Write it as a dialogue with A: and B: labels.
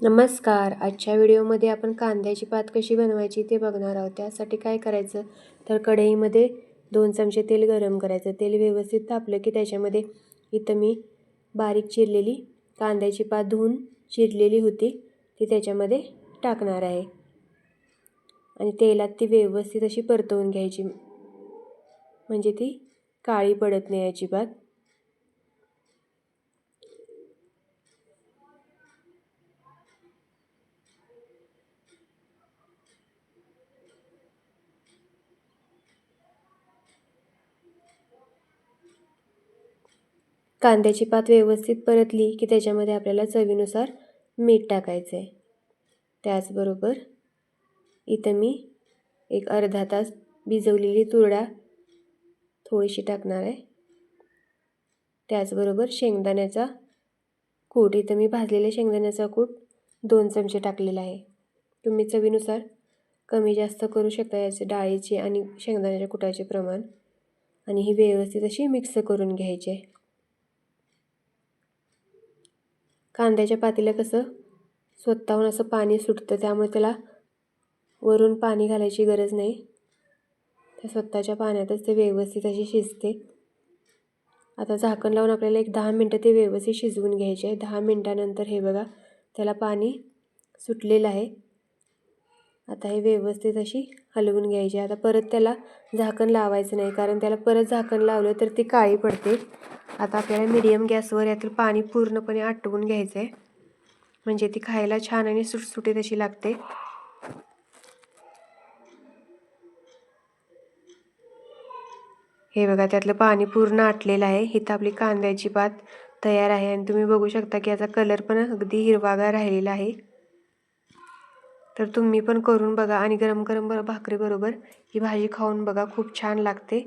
A: नमस्कार. आजच्या व्हिडिओमध्ये आपण कांद्याची पात कशी बनवायची ते बघणार आहोत. त्यासाठी काय करायचं तर कढईमध्ये 2 चमचे तेल गरम करायचं. तेल व्यवस्थित तापलं की त्याच्यामध्ये इथं मी बारीक चिरलेली कांद्याची पात धुवून चिरलेली होती ती त्याच्यामध्ये टाकणार आहे आणि तेलात ती व्यवस्थित अशी परतवून घ्यायची, म्हणजे ती काळी पडत नाही अजिबात. कांद्याची पात व्यवस्थित परतली की त्याच्यामध्ये आपल्याला चवीनुसार मीठ टाकायचं आहे. त्याचबरोबर इथं मी एक अर्धा तास भिजवलेली तूर डाळ थोडीशी टाकणार आहे. त्याचबरोबर शेंगदाण्याचा कूट, इथं मी भाजलेल्या शेंगदाण्याचा कूट 2 चमचे टाकलेला आहे. तुम्ही चवीनुसार कमी जास्त करू शकता याचे डाळीचे आणि शेंगदाण्याच्या कुटाचे प्रमाण. आणि ही व्यवस्थित अशी मिक्स करून घ्यायची आहे. कांद्याच्या पातीला कसं स्वतःहून असं पाणी सुटतं, त्यामुळे त्याला वरून पाणी घालायची गरज नाही. त्या स्वतःच्या पाण्यातच ते व्यवस्थित अशी शिजते. आता झाकण लावून आपल्याला एक 10 मिनटं ते व्यवस्थित शिजवून घ्यायचे आहे. 10 मिनटानंतर हे बघा त्याला पाणी सुटलेलं आहे. आता हे व्यवस्थित अशी हलवून घ्यायची. आता परत त्याला झाकण लावायचं नाही, कारण त्याला परत झाकण लावलं तर ती काळी पडते. आता आपल्याला मीडियम गॅसवर यातील पाणी पूर्णपणे आटवून घ्यायचं आहे, म्हणजे ती खायला छान आणि सुटसुटीत अशी लागते. हे बघा त्यातलं पाणी पूर्ण आटलेलं आहे. इथं आपली कांद्याची पात तयार आहे आणि तुम्ही बघू शकता की याचा कलर पण अगदी हिरवागार राहिलेला आहे. तर तुम्ही पण करून बघा आणि गरम गरम भाकरीबरोबर ही भाजी खाऊन बघा, खूप छान लागते.